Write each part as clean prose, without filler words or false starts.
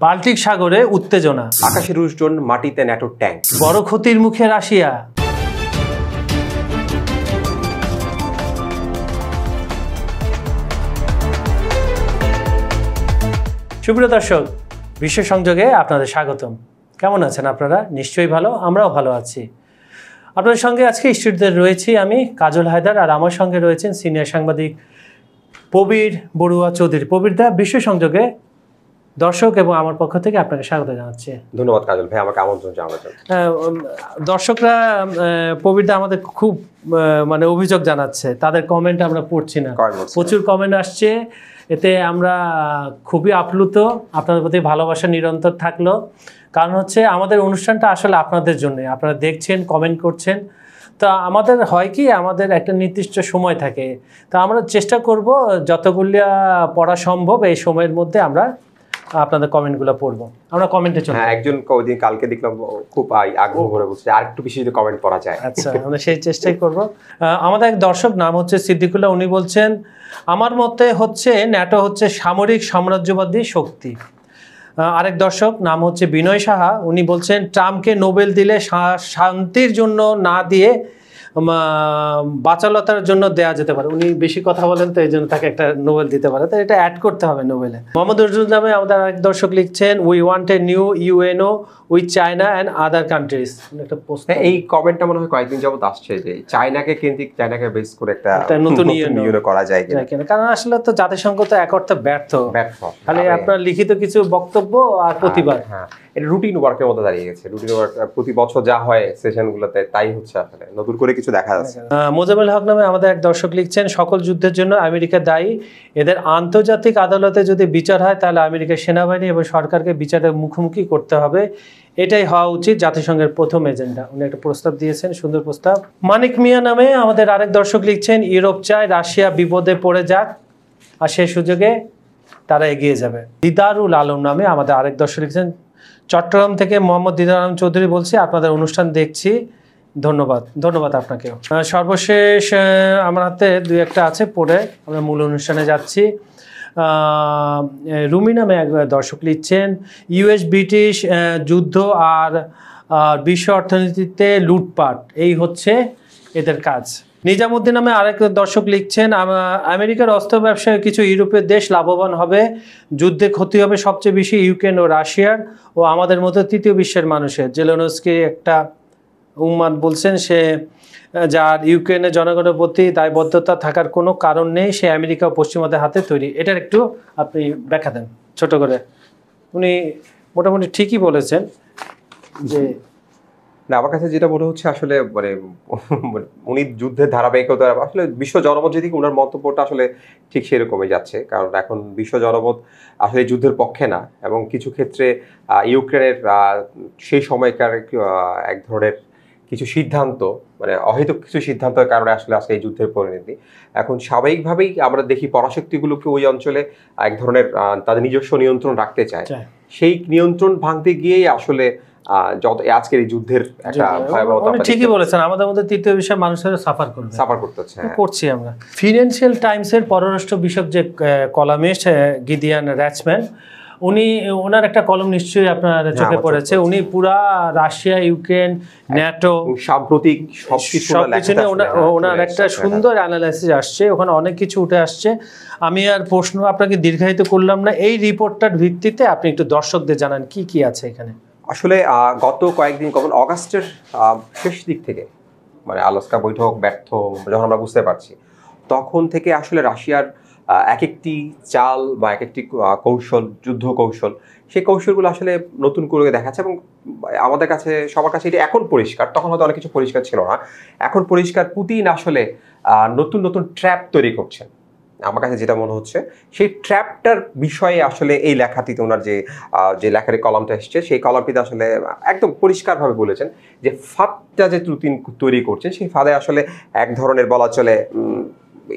Baltic সাগরে উত্তেজনা, আকাশে রুশ ড্রোন, মাটিতে ন্যাটোর ট্যাঙ্ক, বড় ক্ষতির মুখে রাশিয়া। সুপ্রিয় দর্শক, বিশ্ব সংযোগে আপনাদের স্বাগতম। কেমন আছেন আপনারা? নিশ্চয়ই ভালো, আমরাও ভালো আছি। আপনাদের সঙ্গে আজকে স্টুডিওতে রয়েছি আমি কাজল হায়দার, আর আমার সঙ্গে রয়েছেন সিনিয়র সাংবাদিক প্রবীর বড়ুয়া চৌধুরী। প্রবীর দা, বিশ্ব সংযোগে দর্শক এবং আমার পক্ষ থেকে আপনাকে স্বাগত জানাচ্ছি। ধন্যবাদ কাজল ভাই আমাকে আমন্ত্রণ জানানোর জন্য। দর্শকরা প্রবীর দা আমাদের খুব অভিযোগ জানাচ্ছে, তাদের কমেন্ট আমরা পড়ছি না, প্রচুর কমেন্ট আসছে, এতে আমরা খুবই আপ্লুত। আপনাদের প্রতি ভালোবাসা নিরন্তর থাকলো, কারণ হচ্ছে আমাদের অনুষ্ঠানটা আসলে আপনাদের জন্য, আপনারা দেখছেন, কমেন্ট করছেন। তা আমাদের হয় কি, আমাদের একটা নির্দিষ্ট সময় থাকে, তা আমরা চেষ্টা করব যতগুলো পড়া সম্ভব এই সময়ের মধ্যে আমরা আপনাদের কমেন্টগুলো পড়বো। আমরা কমেন্টে চলে একজন কদিন কালকে দেখলাম খুব আগ্রহ করে বলছে আর একটু বেশি যদি কমেন্ট পড়া যায়। আচ্ছা, আমরা সেই চেষ্টাই করব। আমাদের এক দর্শক, নাম হচ্ছে সিদ্দিকুল্লাহ, উনি বলছেন আমার মতে হচ্ছে ন্যাটো হচ্ছে সামরিক সাম্রাজ্যবাদী শক্তি। আরেক দর্শক নাম হচ্ছে বিনয় সাহা, উনি বলছেন ট্রাম্পকে নোবেল দিলে শান্তির জন্য না দিয়ে বাচালতার জন্য দেয়া যেতে পারে। উনি বেশি কথা বলেন, তো এই জন্য তাকে একটা নোবেল দিতে পারে, তো এটা অ্যাড করতে হবে নোবেলে। মোহাম্মদ রজুল নামে আমাদের আরেক দর্শক লিখছেন we want a new UNO with China and other countries. একটা প্রশ্ন, এই কমেন্টটা মনে হয় কয়েকদিন যাবত আসছে যে চায়নাকে কেন্দ্রিক, চায়নাকে বেস করে একটা নতুন ইউএনও করা যায় কিনা। কারণ আসলে তো জাতিসংঘ তো এক অর্থে ব্যর্থ, খালি আপনার লিখিত কিছু বক্তব্য আর প্রতিবাদ। হ্যাঁ, এটা রুটিন ওয়ার্কের মতো দাঁড়িয়ে গেছে। রুটিন ওয়ার্ক প্রতি বছর যা হয় সেশনগুলোতে, তাই হচ্ছে আসলে নতুন করে কিছু দেখা যাচ্ছে। মোজাম্মেল হক নামে আমাদের এক দর্শক লিখছেন সকল যুদ্ধের জন্য আমেরিকা দায়ী, এদের আন্তর্জাতিক আদালতে যদি বিচার হয় তাহলে আমেরিকার সেনাবাহিনী এবং সরকারকে বিচারের মুখোমুখি করতে হবে, এটাই হওয়া উচিত জাতিসংঘের প্রথম এজেন্ডা। উনি একটা প্রস্তাব দিয়েছেন, সুন্দর প্রস্তাব। মানিক মিয়া নামে আমাদের আরেক দর্শক লিখছেন ইউরোপ চায় রাশিয়া বিপদে পড়ে যাক, আর সেই সুযোগে তারা এগিয়ে যাবে। দিদারুল আলম নামে আমাদের আরেক দর্শক লিখছেন চট্টগ্রাম থেকে মোহাম্মদ দিদার আলম চৌধুরী, বলছি আপনাদের অনুষ্ঠান দেখছি, ধন্যবাদ। ধন্যবাদ আপনাকেও। সর্বশেষ আমার হাতে দুই একটা আছে, পড়ে আমরা মূল অনুষ্ঠানে যাচ্ছি। রুমি নামে এক দর্শক লিখছেন ইউএস ব্রিটিশ যুদ্ধ আর বিশ্ব অর্থনীতিতে লুটপাট, এই হচ্ছে এদের কাজ। নিজামুদ্দিন নামে আরেক দর্শক লিখছেন আমেরিকার অস্ত্র ব্যবসায় কিছু ইউরোপের দেশ লাভবান হবে, যুদ্ধে ক্ষতি হবে সবচেয়ে বেশি ইউক্রেন ও রাশিয়ার ও আমাদের মতো তৃতীয় বিশ্বের মানুষের। জেলেনস্কি একটা উম্মাদ বলছেন সে যার ইউক্রেনের জনগণের প্রতি দায়বদ্ধতা থাকার কোনো কারণ নেই, সে আমেরিকা ও পশ্চিমাদের হাতে তৈরি। এটার একটু আপনি ব্যাখ্যা দেন ছোট করে। উনি মোটামুটি ঠিকই বলেছেন যে না, আমার কাছে যেটা মনে হচ্ছে আসলে উনি যুদ্ধের ধারাবাহিকতা, আসলে বিশ্ব জনমত যেদিকে ওনার মন্তব্যটা আসলে ঠিক সেরকমই যাচ্ছে। কারণ এখন বিশ্ব জনমত আসলে যুদ্ধের পক্ষে না, এবং কিছু ক্ষেত্রে ইউক্রেনের সেই সময়কার এক ধরনের কিছু সিদ্ধান্ত, অহেতুক কিছু সিদ্ধান্তের কারণে আসলে আজকে এই যুদ্ধের পরিণতি। এখন স্বাভাবিকভাবেই আমরা দেখি পরাশক্তিগুলোকে ওই অঞ্চলে এক ধরনের তাদের নিজস্ব নিয়ন্ত্রণ রাখতে চায়, সেই নিয়ন্ত্রণ ভাঙতে গিয়েই আসলে আজকের এই যুদ্ধের একটা ভয়াবহতা। ঠিকই বলেছেন, আমাদের মধ্যে তৃতীয় বিশ্বের মানুষের সাফার করছি আমরা। ফিনান্সিয়াল টাইমসের পররাষ্ট্র বিষয়ক যে কলামিস্ট গিদিয়ান র্যাচম্যান, ওনার একটা কলম নিশ্চয়ই আপনার চোখে পড়েছে। উনি পুরা রাশিয়া, ইউক্রেন, ন্যাটো সাম্প্রতিক সবকিছু নিয়ে ওনার একটা সুন্দর অ্যানালাইসিস আসছে, ওখানে অনেক কিছু উঠে আসছে। আমি আর প্রশ্ন আপনাকে দীর্ঘায়িত করলাম না, এই রিপোর্টটার ভিত্তিতে আপনি একটু দর্শকদের জানান কি কি আছে এখানে। আসলে গত কয়েকদিন, কখন অগাস্টের শেষ দিক থেকে, আলাস্কা বৈঠক ব্যর্থ যখন আমরা বুঝতে পারছি, তখন থেকে আসলে রাশিয়ার এক একটি চাল বা এক একটি কৌশল, যুদ্ধ কৌশল, সেই কৌশলগুলো আসলে নতুন করে দেখাচ্ছে। এবং আমাদের কাছে, সবার কাছে এটা এখন পরিষ্কার, তখন হয়তো অনেক কিছু পরিষ্কার ছিল না, এখন পরিষ্কার পুতিন আসলে নতুন নতুন ট্র্যাপ তৈরি করছেন। আমার কাছে যেটা মনে হচ্ছে সেই ট্র্যাপটার বিষয়ে আসলে এই লেখাটিতে ওনার যে লেখার কলমটা এসছে, সেই কলমটিতে আসলে একদম পরিষ্কারভাবে বলেছেন যে ফাঁদটা যে পুতিন তৈরি করছেন, সেই ফাঁদে আসলে এক ধরনের বলা চলে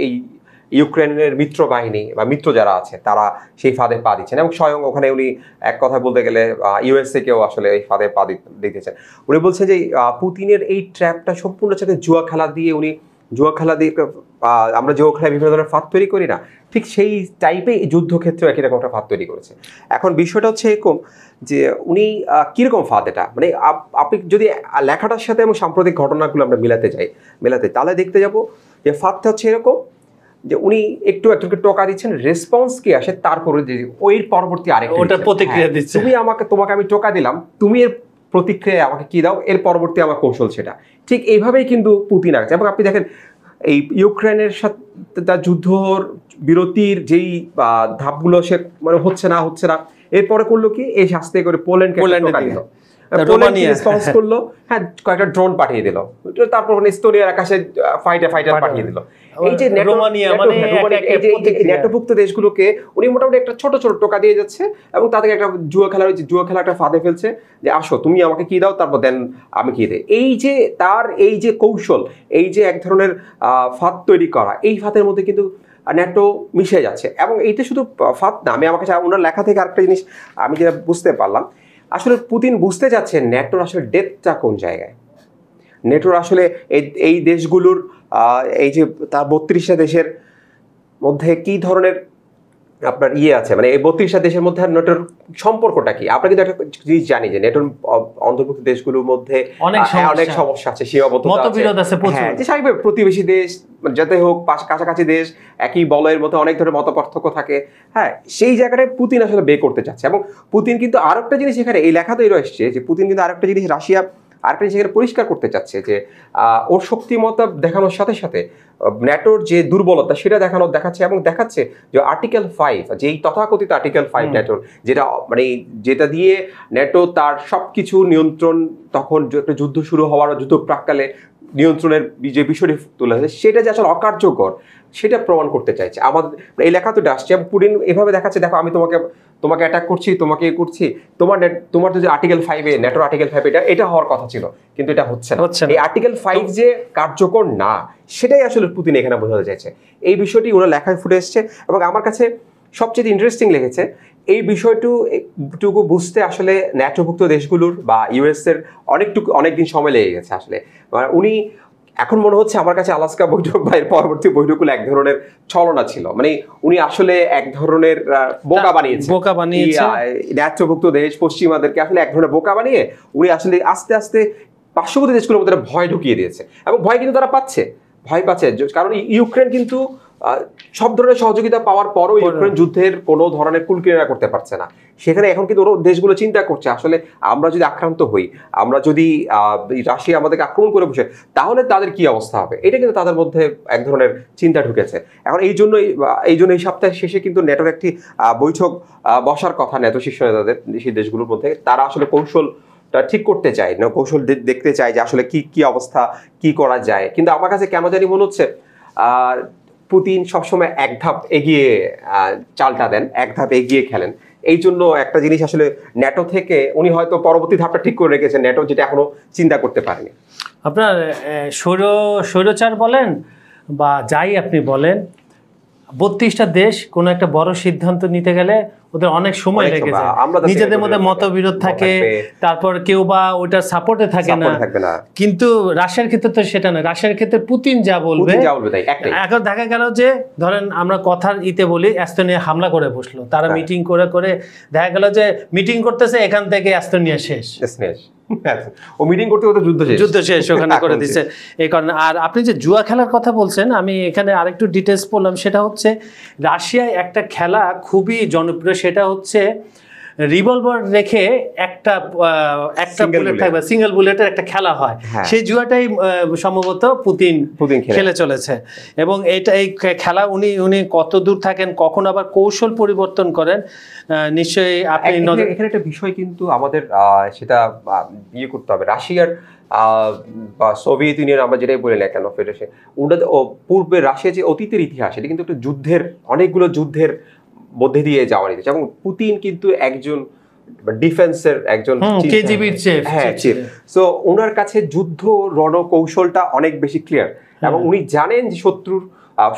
এই ইউক্রেনের মিত্র বাহিনী বা মিত্র যারা আছে তারা সেই ফাঁদে পা দিচ্ছেন। এবং স্বয়ং ওখানে উনি এক কথা বলতে গেলে ইউএসএ কেও আসলে এই ফাঁদে পা দিতেছেন। উনি বলছেন যে পুতিনের এই ট্র্যাপটা সম্পূর্ণ সাথে জুয়া খেলা দিয়ে উনি জুয়া খেলা দিয়ে আমরা জুয়া খেলায় বিভিন্ন ধরনের ফাঁদ তৈরি করি না, ঠিক সেই টাইপে যুদ্ধক্ষেত্রে একই রকম একটা ফাঁদ তৈরি করেছে। এখন বিষয়টা হচ্ছে এরকম যে উনি কীরকম ফাঁদ এটা, মানে আপনি যদি লেখাটার সাথে এবং সাম্প্রতিক ঘটনাগুলো আমরা মেলাতে তাহলে দেখতে যাব যে ফাঁদটা হচ্ছে এরকম যে উনি একজনকে টোকা দিচ্ছেন, রেসপন্স কি আসে তারপরে যে ওই পরবর্তী আরেকটা প্রতিক্রিয়া দিচ্ছে, তোমাকে আমি টোকা দিলাম, তুমি এর প্রতিক্রিয়া আমাকে কি দাও, এর পরবর্তী আমার কৌশল সেটা। ঠিক এইভাবেই কিন্তু পুতিন আছে। এবং আপনি দেখেন এই ইউক্রেনের সাথে তার যুদ্ধর বিরতির যেই ধাপগুলো সে মানে হচ্ছে না এরপরে করলো কি, এই শাস্তি করে পোল্যান্ডকে টোকা দিল, রেসপন্স করলো, হ্যাঁ কয়েকটা ড্রোন পাঠিয়ে দিল, তারপর এস্তোনিয়ার আকাশে ফাইটার পাঠিয়ে দিল। এই যে ন্যাটোভুক্ত দেশগুলোকে উনি মোটামুটি একটা ছোট ছোট টোকা দিয়ে যাচ্ছে এবং তাদেরকে একটা জুয়া খেলা একটা ফাঁদে ফেলছে যে আসো তুমি আমাকে কি দাও, তারপর দেন আমি কি দেয়। এই যে তার এই যে কৌশল, এই যে এক ধরনের ফাঁদ তৈরি করা, এই ফাঁদের মধ্যে কিন্তু ন্যাটো মিশে যাচ্ছে। এবং এইটা শুধু ফাঁদ না, আমি আমাকে ওনার লেখা থেকে আরেকটা জিনিস আমি যেটা বুঝতে পারলাম, আসলে পুতিন বুঝতে যাচ্ছেন ন্যাটোর আসলে ডেপথটা কোন জায়গায়। ন্যাটোর আসলে এই দেশগুলোর এই যে তার 32টা দেশের মধ্যে কি ধরনের আপনার আছে, মানে এই 32টা দেশের মধ্যে ন্যাটোর সম্পর্কটা কি। আমরা কিন্তু একটা জিনিস জানি যে ন্যাটোর অন্তর্ভুক্ত দেশগুলোর মধ্যে অনেক সমস্যা আছে, সীমাবদ্ধতা আছে, যে স্বাভাবিক প্রতিবেশী দেশ যাতে হোক, কাছাকাছি দেশ, একই বলয়ের মধ্যে অনেক ধরনের মতপার্থক্য থাকে। হ্যাঁ, সেই জায়গাটায় পুতিন আসলে বে করতে চাচ্ছে। এবং পুতিন কিন্তু আরেকটা জিনিস এখানে এই লেখাতেই রয়েছে যে পুতিন কিন্তু আরেকটা জিনিস আরেকটা জিনিস এখানে পরিষ্কার করতে চাচ্ছে যে ওর শক্তিমত্তা দেখানোর সাথে সাথে ন্যাটোর যে দুর্বলতা সেটা দেখাচ্ছে এবং দেখাচ্ছে যে আর্টিকেল 5, যে এই তথাকথিত আর্টিকেল 5 ন্যাটোর, যেটা দিয়ে ন্যাটো তার সবকিছু নিয়ন্ত্রণ, তখন যুদ্ধ শুরু হওয়ার যুদ্ধ প্রাককালে নিয়ন্ত্রণের যে বিষয়টি তুলে ধরেছে সেটা যে আসলে অকার্যকর সেটা প্রমাণ করতে চাইছে। আমাদের এই লেখা তো আসছে এবং পুতিন এভাবে দেখাচ্ছে, দেখো আমি তোমাকে অ্যাটাক করছি, তোমাকে করছি, তোমার যে আর্টিকেল 5 ন্যাটোর আর্টিকেল 5 এটা হওয়ার কথা ছিল, কিন্তু এটা হচ্ছে না। এই আর্টিকেল 5 যে কার্যকর না সেটাই আসলে পুতিন এখানে বোঝাতে চাইছে। এই বিষয়টি ওরা লেখায় ফুটে এসছে এবং আমার কাছে সবচেয়ে ইন্টারেস্টিং লেগেছে এই বিষয়টুকু বুঝতে আসলে ন্যাটোভুক্ত দেশগুলোর বা ইউএস এর অনেকদিন সময় লেগে গেছে। আসলে উনি এখন মনে হচ্ছে আমার কাছে আলাস্কা বৈঠক বা এর পরবর্তী বৈঠকগুলো এক ধরনের ছলনা ছিল, মানে উনি আসলে এক ধরনের বোকা বানিয়েছে ন্যাটোভুক্ত দেশ পশ্চিমাদেরকে আসলে এক ধরনের বোকা বানিয়ে উনি আসলে আস্তে আস্তে পার্শ্ববর্তী দেশগুলোর মধ্যে ভয় ঢুকিয়ে দিয়েছে। এবং ভয় কিন্তু তারা ভয় পাচ্ছে, কারণ ইউক্রেন কিন্তু সব ধরনের সহযোগিতা পাওয়ার পরও ইউক্রেন যুদ্ধের কোনো ধরনের কুলকিনারা করতে পারছে না। সেখানে এখন কিন্তু ওরা দেশগুলো চিন্তা করছে আসলে আমরা যদি আক্রান্ত হই, আমরা যদি রাশিয়া আমাদেরকে আক্রমণ করে বসে তাহলে তাদের কি অবস্থা হবে, এটা কিন্তু তাদের মধ্যে এক ধরনের চিন্তা ঢুকেছে। এখন এই জন্য এই সপ্তাহের শেষে কিন্তু ন্যাটোর একটি বৈঠক বসার কথা ন্যাটো শীর্ষ নেতাদের সেই দেশগুলোর মধ্যে। তারা আসলে কৌশলটা ঠিক করতে চায় না, কৌশল দেখতে চায় যে আসলে কি অবস্থা, কি করা যায়। কিন্তু আমার কাছে কেন জানি মনে হচ্ছে পুতিন সবসময় এক ধাপ এগিয়ে চালটা দেন, এক ধাপ এগিয়ে খেলেন। এই জন্য একটা জিনিস আসলে ন্যাটো থেকে উনি হয়তো পরবর্তী ধাপটা ঠিক করে রেখেছেন, ন্যাটো যেটা এখনো চিন্তা করতে পারেনি। আপনার স্বৈরচার বলেন বা যাই আপনি বলেন, 32টা দেশ কোনো একটা বড় সিদ্ধান্ত নিতে গেলে ওদের অনেক সময় লেগে যায়, নিজেদের মধ্যে মতবিরোধ থাকে, তারপর কেউ বা ওইটার সাপোর্টে থাকে না। কিন্তু রাশিয়ার ক্ষেত্রে তো সেটা না, রাশিয়ার ক্ষেত্রে পুতিন যা বলবে। এখন দেখা গেল যে ধরেন আমরা কথার বলি এস্তোনিয়া হামলা করে বসলো, তারা মিটিং করে দেখা গেল যে মিটিং করতেছে, এখান থেকে এস্তোনিয়া শেষ, ও মিটিং করতে করতে যুদ্ধ শেষ ওখানে করে দিচ্ছে এই কারণে। আর আপনি যে জুয়া খেলার কথা বলছেন, আমি এখানে আরেকটু ডিটেলস পড়লাম, সেটা হচ্ছে রাশিয়ায় একটা খেলা খুবই জনপ্রিয়, সেটা হচ্ছে রিভলভার রেখে একটা বুলেট থাকবে, সিঙ্গেল বুলেটের একটা খেলা হয়। সেই জুয়াটাই সম্ভবত পুতিন খেলে চলেছে। এবং এই খেলা উনি কত দূর থাকেন, কখন আবার কৌশল পরিবর্তন করেন, নিশ্চয়ই আপনি এখানে একটা বিষয় কিন্তু আমাদের সেটা করতে হবে। রাশিয়ার বা সোভিয়েত ইউনিয়ন আমরা যেটাই বলি না কেন, ফেডারেশন পূর্বে রাশিয়া যে অতীতের ইতিহাস, এটা কিন্তু একটা অনেকগুলো যুদ্ধের মধ্যে দিয়ে যাওয়ার ইতিহাস। এবং পুতিন কিন্তু একজন ডিফেন্সের একজন কেজিবির চিফ, সো ওনার কাছে যুদ্ধ রণকৌশলটা অনেক বেশি ক্লিয়ার এবং উনি জানেন যে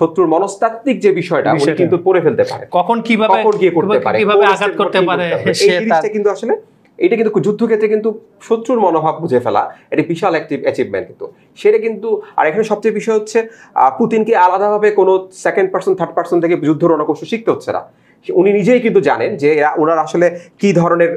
শত্রুর মনস্তাত্ত্বিক যে বিষয়টা উনি কিন্তু পড়ে ফেলতে পারে, কখন কিভাবে গিয়ে করতে পারে, কিভাবে আঘাত করতে পারে। এই জিনিসটা কিন্তু আসলে এটা কিন্তু যুদ্ধক্ষেত্রে কিন্তু শত্রুর মনোভাব বুঝে ফেলা এটা বিশাল একটি অ্যাচিভমেন্ট কিন্তু সেটা কিন্তু। আর এখানে সবচেয়ে বিষয় হচ্ছে পুতিনকে আলাদাভাবে কোনো সেকেন্ড পার্সন থার্ড পার্সন থেকে যুদ্ধ রণকৌশল শিখতে হচ্ছে না। উনি নিজেই কিন্তু জানেন যে ওনার আসলে কি ধরনের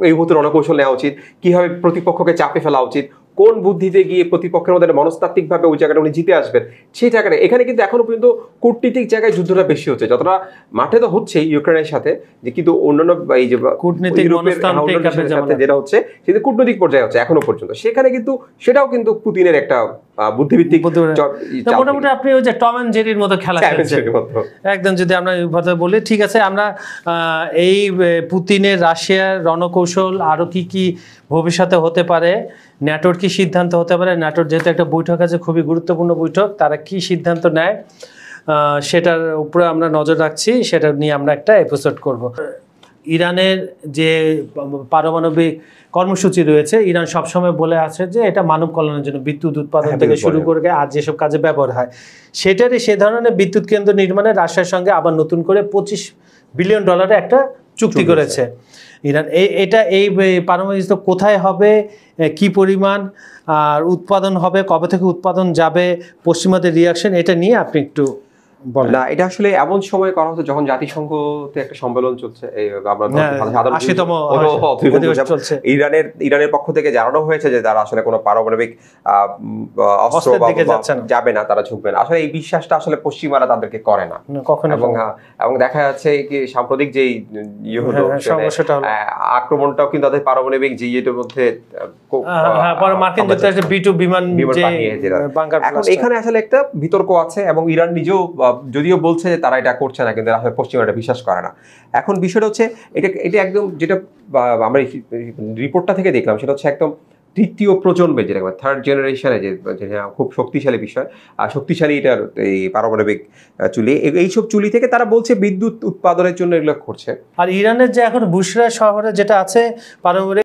এই মুহূর্তে রণকৌশল নেওয়া উচিত, কিভাবে প্রতিপক্ষকে চাপে ফেলা উচিত, কোন বুদ্ধিতে গিয়ে প্রতিপক্ষের মধ্যে মনস্তাত্ত্বিকভাবে ওই জায়গাটা উনি জিতে আসবেন সেই জায়গাটা। এখানে কিন্তু এখনো পর্যন্ত কূটনীতিক জায়গায় যুদ্ধটা বেশি হচ্ছে, যতটা মাঠে তো হচ্ছে ইউক্রেনের সাথে, যে কিন্তু অন্যান্য এই যে কূটনীতিক সাথে যেটা হচ্ছে সেটা কূটনৈতিক পর্যায়ে হচ্ছে এখনো পর্যন্ত। সেখানে কিন্তু সেটাও কিন্তু পুতিনের একটা বুদ্ধিভিত্তিক মোটামুটি আপনি ওই যে টম এন্ড জেরির মতো খেলা খেলছেন একদম। যদি আমরা কথা বলি, ঠিক আছে, আমরা এই পুতিনের রাশিয়ার রণকৌশল আরো কি কি ভবিষ্যতে হতে পারে, ন্যাটোর কি সিদ্ধান্ত হতে পারে, ন্যাটোর যেহেতু একটা বৈঠক আছে খুবই গুরুত্বপূর্ণ বৈঠক, তারা কি সিদ্ধান্ত নেয় সেটার উপরে আমরা নজর রাখছি, সেটা নিয়ে আমরা একটা এপিসোড করব। ইরানের যে পারমাণবিক কর্মসূচি রয়েছে, ইরান সবসময় বলে আছে যে এটা মানব কল্যাণের জন্য, বিদ্যুৎ উৎপাদন থেকে শুরু করে আর যেসব কাজে ব্যবহার হয় সেটারই সে ধরনের বিদ্যুৎ কেন্দ্র নির্মাণে রাশিয়ার সঙ্গে আবার নতুন করে $25 বিলিয়ন একটা চুক্তি করেছে ইরান। এই পারমাণবিক কোথায় হবে, কি পরিমাণ আর উৎপাদন হবে, কবে থেকে উৎপাদন যাবে, পশ্চিমাদের রিয়াকশন, এটা নিয়ে আপনি একটু না। এটা আসলে এমন সময় করা হতো যখন জাতিসংঘতে একটা সম্মেলন চলছে, ইরানের পক্ষ থেকে জানানো হয়েছে যে তারা আসলে কোনো পারমাণবিক অস্ত্র যাবে না, তারা ঝুঁকবে না। আসলে এই বিশ্বাসটা আসলে পশ্চিমারা তাদেরকে করে না এবং দেখা যাচ্ছে কি সাম্প্রতিক যে আক্রমণটাও কিন্তু তাদের পারমাণবিক যে ইয়েটার মধ্যে মার্কিন যুক্তরাষ্ট্রের B2 বিমান এখন এখানে আসলে একটা বিতর্ক আছে এবং ইরান নিজেও যদিও বলছে যে তারা এটা করছে না, কিন্তু আসলে পশ্চিমা এটা বিশ্বাস করে না। এখন বিষয়টা হচ্ছে এটা একদম যেটা আমরা রিপোর্টটা থেকে দেখলাম সেটা হচ্ছে একদম তৃতীয় প্রজন্মে, যেটা থার্ড জেনারেশনে, যে খুব শক্তিশালী বিষয়, শক্তিশালী এটার এই পারমাণবিক চুলি, এইসব চুলি থেকে তারা বলছে বিদ্যুৎ উৎপাদনের জন্য এগুলো করছে। আর ইরানের যে এখন বুশরা শহরে যেটা আছে পারমাণবিক